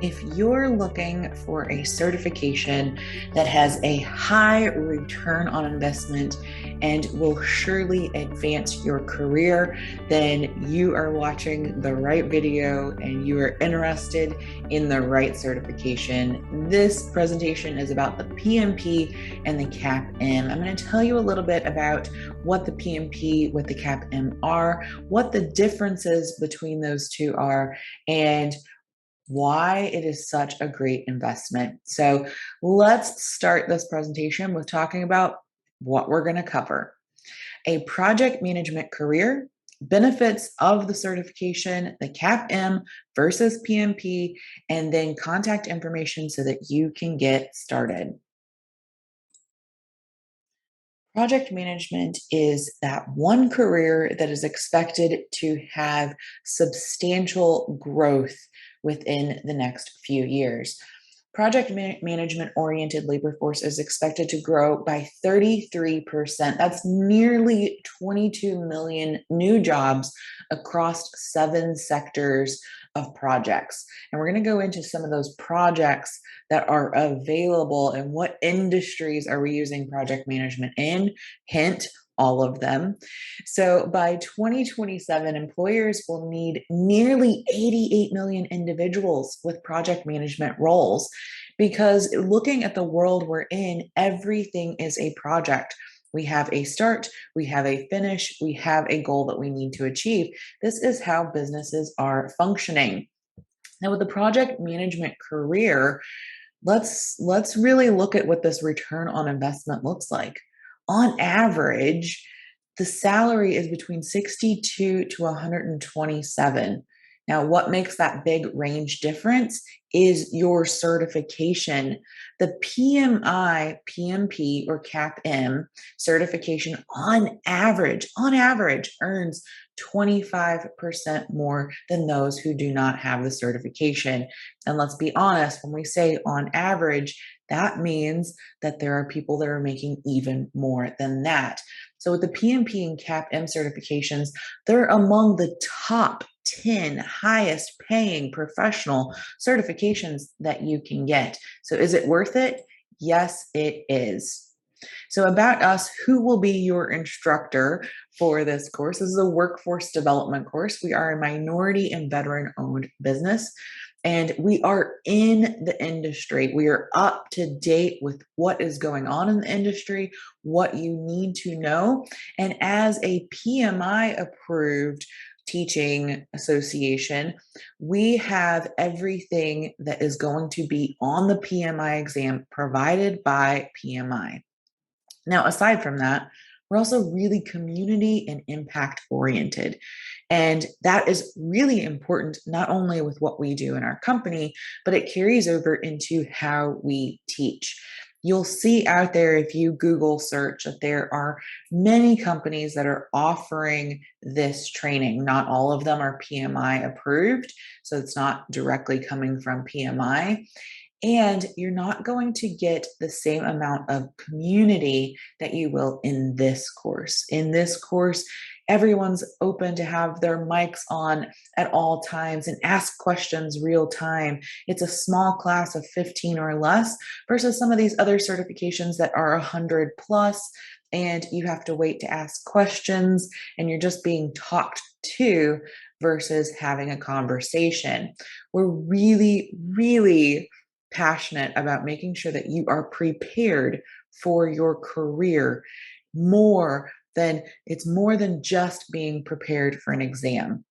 If you're looking for a certification that has a high return on investment and will surely advance your career, then you are watching the right video and you are interested in the right certification. This presentation is about the PMP and the Capm. I'm going to tell you a little bit about what the PMP, what the Capm are, what the differences between those two are, and why it is such a great investment. So let's start this presentation with talking about what we're going to cover. A project management career, benefits of the certification, the CAPM versus PMP, and then contact information so that you can get started. Project management is that one career that is expected to have substantial growth within the next few years. Project management oriented labor force is expected to grow by 33%. That's nearly 22 million new jobs across 7 sectors of projects. And we're going to go into some of those projects that are available and what industries are we using project management in. Hint, all of them. So by 2027, employers will need nearly 88 million individuals with project management roles, because looking at the world we're in, everything is a project. We have a start, we have a finish, we have a goal that we need to achieve. This is how businesses are functioning. Now, with the project management career, let's really look at what this return on investment looks like. On average, the salary is between 62 to 127. Now, what makes that big range difference is your certification. The PMI, PMP, or CAPM certification on average earns 25% more than those who do not have the certification. And let's be honest, when we say on average, that means that there are people that are making even more than that. So with the PMP and CAPM certifications, they're among the top 10 highest paying professional certifications that you can get. So is it worth it? Yes, it is. So about us, who will be your instructor for this course? This is a workforce development course. We are a minority and veteran owned business, and we are in the industry. We are up to date with what is going on in the industry, what you need to know. And as a PMI approved teaching association, we have everything that is going to be on the PMI exam provided by PMI. Now, aside from that, we're also really community and impact oriented. And that is really important, not only with what we do in our company, but it carries over into how we teach. You'll see out there, if you Google search, that there are many companies that are offering this training. Not all of them are PMI approved, so it's not directly coming from PMI. And you're not going to get the same amount of community that you will in this course. In this course, everyone's open to have their mics on at all times and ask questions real time. It's a small class of 15 or less versus some of these other certifications that are 100 plus, and you have to wait to ask questions and you're just being talked to versus having a conversation. We're really passionate about making sure that you are prepared for your career it's more than just being prepared for an exam.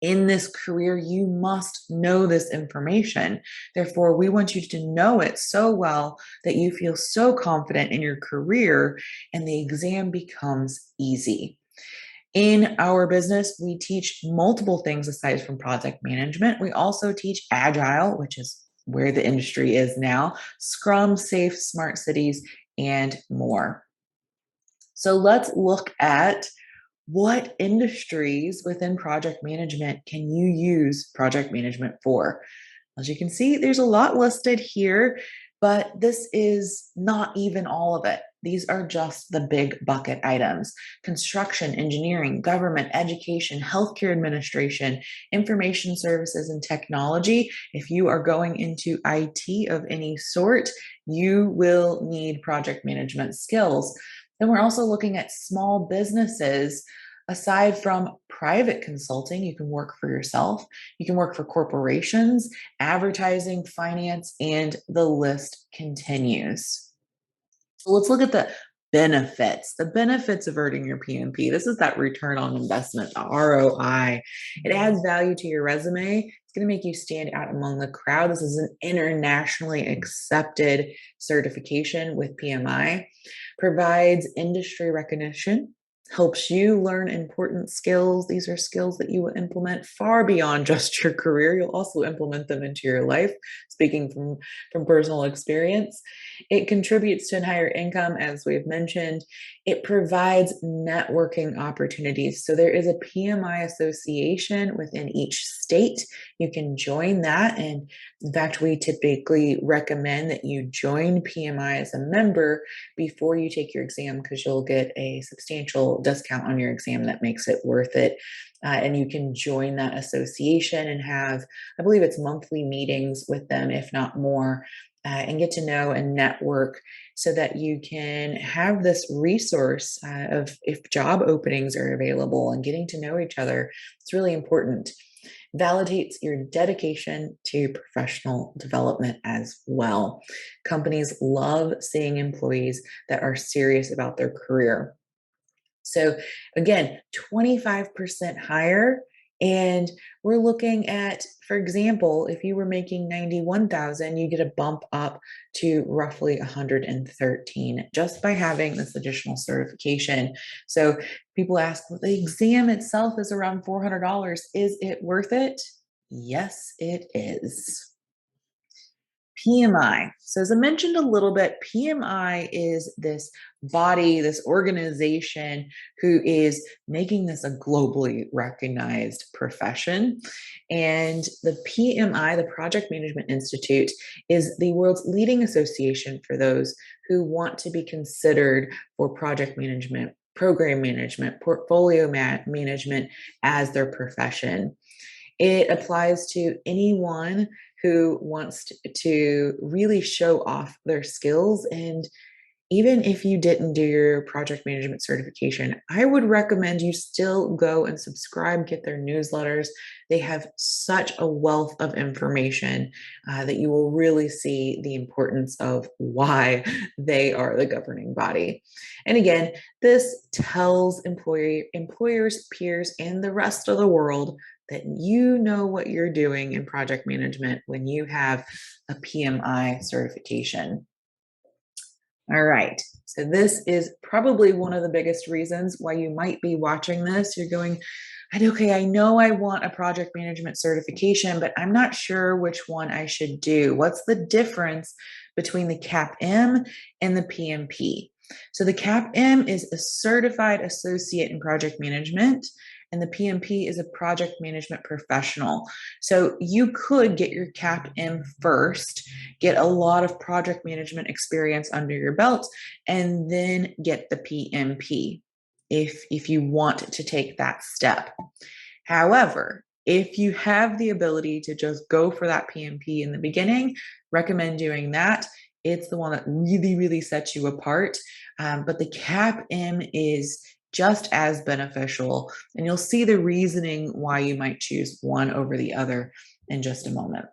In this career, you must know this information. Therefore, we want you to know it so well that you feel so confident in your career and the exam becomes easy. In our business, we teach multiple things aside from project management. We also teach Agile, which is where the industry is now, Scrum, Safe, Smart Cities, and more. So let's look at what industries within project management can you use project management for. As you can see, there's a lot listed here, but this is not even all of it. these are just the big bucket items. Construction, engineering, government, education, healthcare administration, information services, and technology. If you are going into IT of any sort, you will need project management skills. Then we're also looking at small businesses. Aside from private consulting, you can work for yourself, you can work for corporations, advertising, finance, and the list continues. So let's look at the benefits of earning your PMP. This is that return on investment, the ROI. It adds value to your resume. It's going to make you stand out among the crowd. This is an internationally accepted certification with PMI, provides industry recognition, helps you learn important skills. These are skills that you will implement far beyond just your career. You'll also implement them into your life, speaking from personal experience. It contributes to a higher income, as we've mentioned. It provides networking opportunities. So there is a PMI association within each state. You can join that. And in fact, we typically recommend that you join PMI as a member before you take your exam, because you'll get a substantial discount on your exam that makes it worth it. And you can join that association and have, I believe it's monthly meetings with them, if not more, and get to know and network so that you can have this resource of if job openings are available and getting to know each other. It's really important. Validates your dedication to professional development as well. Companies love seeing employees that are serious about their career. So again, 25% higher. And we're looking at, for example, if you were making 91,000, you get a bump up to roughly 113 just by having this additional certification. So people ask, well, the exam itself is around $400. Is it worth it? Yes, it is. PMI. So, as I mentioned a little bit, PMI is this body, this organization who is making this a globally recognized profession. And the PMI, the Project Management Institute, is the world's leading association for those who want to be considered for project management, program management, portfolio management as their profession. It applies to anyone who wants to really show off their skills. And even if you didn't do your project management certification, I would recommend you still go and subscribe, get their newsletters. They have such a wealth of information that you will really see the importance of why they are the governing body. And again, this tells employers, peers, and the rest of the world that you know what you're doing in project management when you have a PMI certification. All right. So this is probably one of the biggest reasons why you might be watching this. You're going, okay, I know I want a project management certification, but I'm not sure which one I should do. What's the difference between the Capm and the PMP? So the Capm is a certified associate in project management, and the PMP is a project management professional. So you could get your Capm first, get a lot of project management experience under your belt, and then get the PMP if you want to take that step. However, if you have the ability to just go for that PMP in the beginning, recommend doing that. It's the one that really, really sets you apart. But the Capm is just as beneficial, and you'll see the reasoning why you might choose one over the other in just a moment.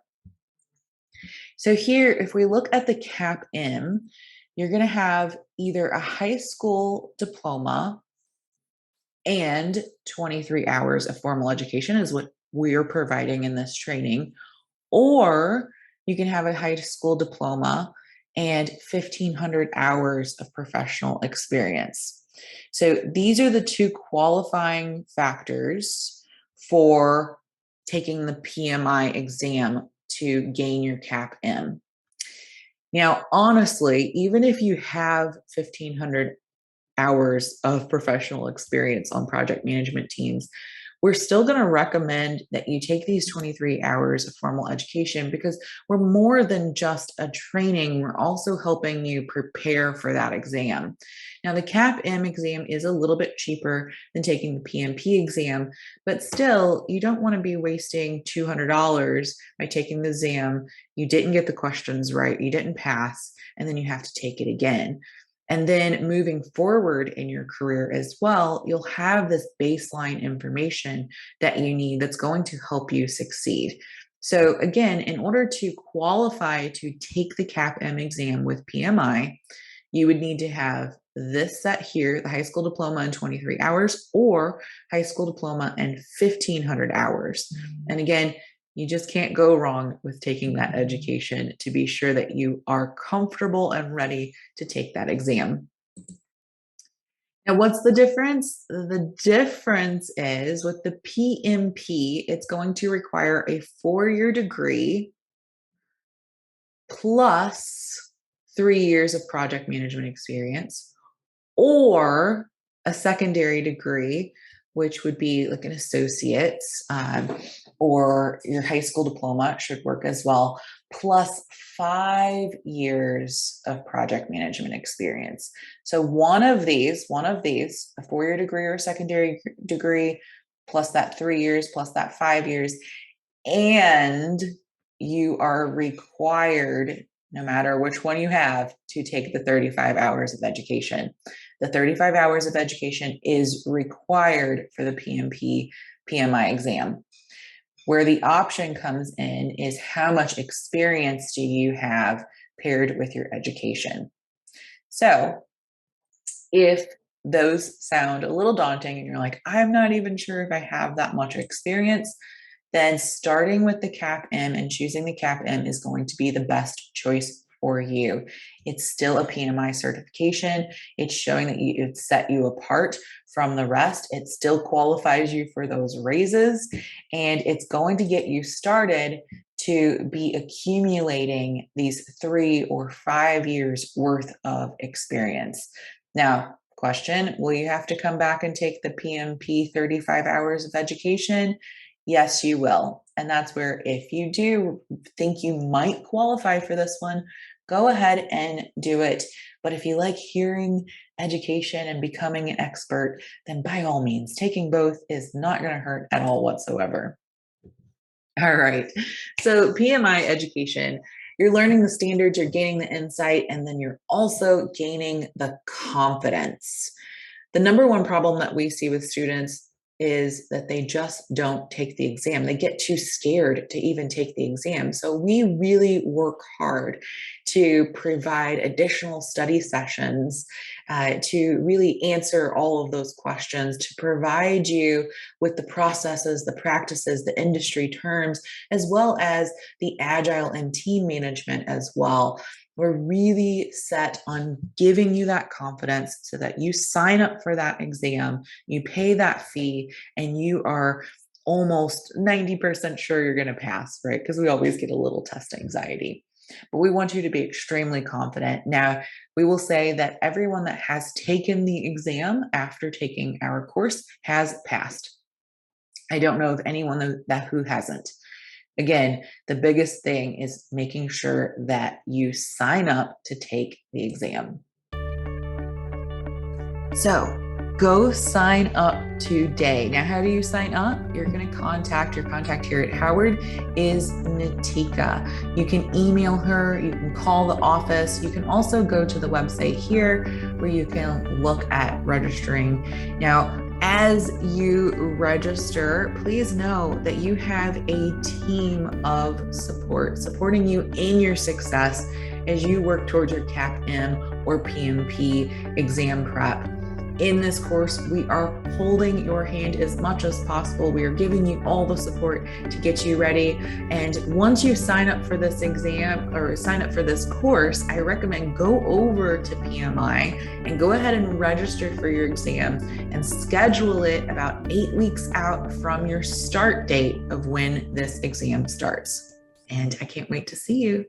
So here, if we look at the Capm, you're going to have either a high school diploma and 23 hours of formal education is what we're providing in this training, or you can have a high school diploma and 1,500 hours of professional experience. So these are the two qualifying factors for taking the PMI exam to gain your Capm. Now, honestly, even if you have 1,500 hours of professional experience on project management teams, we're still going to recommend that you take these 23 hours of formal education because we're more than just a training. We're also helping you prepare for that exam. Now, the Capm exam is a little bit cheaper than taking the PMP exam, but still, you don't want to be wasting $200 by taking the exam. You didn't get the questions right, you didn't pass, and then you have to take it again. And then moving forward in your career as well, you'll have this baseline information that you need that's going to help you succeed. So, again, in order to qualify to take the CAPM exam with PMI, you would need to have this set here, the high school diploma in 23 hours or high school diploma in 1,500 hours. And again, you just can't go wrong with taking that education to be sure that you are comfortable and ready to take that exam. Now, what's the difference? The difference is with the PMP, it's going to require a 4-year degree plus 3 years of project management experience, or a secondary degree, which would be like an associate's, or your high school diploma should work as well, plus 5 years of project management experience. So one of these, a 4-year degree or a secondary degree, plus that 3 years, plus that 5 years, and you are required, no matter which one you have, to take the 35 hours of education. The 35 hours of education is required for the PMP PMI exam. Where the option comes in is how much experience do you have paired with your education. So if those sound a little daunting and you're like, I'm not even sure if I have that much experience, then starting with the CAPM and choosing the CAPM is going to be the best choice for you. It's still a PMI certification. It's showing that it set you apart from the rest. It still qualifies you for those raises, and it's going to get you started to be accumulating these 3 or 5 years worth of experience. Now, question, will you have to come back and take the PMP 35 hours of education? Yes, you will. And that's where, if you do think you might qualify for this one, go ahead and do it. But if you like hearing education and becoming an expert, then by all means, taking both is not going to hurt at all whatsoever. All right. So PMI education, you're learning the standards, you're gaining the insight, and then you're also gaining the confidence. The number one problem that we see with students is that they just don't take the exam. They get too scared to even take the exam. So we really work hard to provide additional study sessions to really answer all of those questions, to provide you with the processes, the practices, the industry terms, as well as the agile and team management as well. We're really set on giving you that confidence so that you sign up for that exam, you pay that fee, and you are almost 90% sure you're going to pass, right? Because we always get a little test anxiety. But we want you to be extremely confident. Now, we will say that everyone that has taken the exam after taking our course has passed. I don't know of anyone who hasn't. Again, the biggest thing is making sure that you sign up to take the exam. So go sign up today. Now, how do you sign up? You're going to your contact here at Howard is Natika. You can email her, you can call the office. You can also go to the website here where you can look at registering. Now, as you register, please know that you have a team of support supporting you in your success as you work towards your CAPM or PMP exam prep. In this course, we are holding your hand as much as possible. We are giving you all the support to get you ready. And once you sign up for this exam or sign up for this course, I recommend go over to PMI and go ahead and register for your exam and schedule it about 8 weeks out from your start date of when this exam starts. And I can't wait to see you.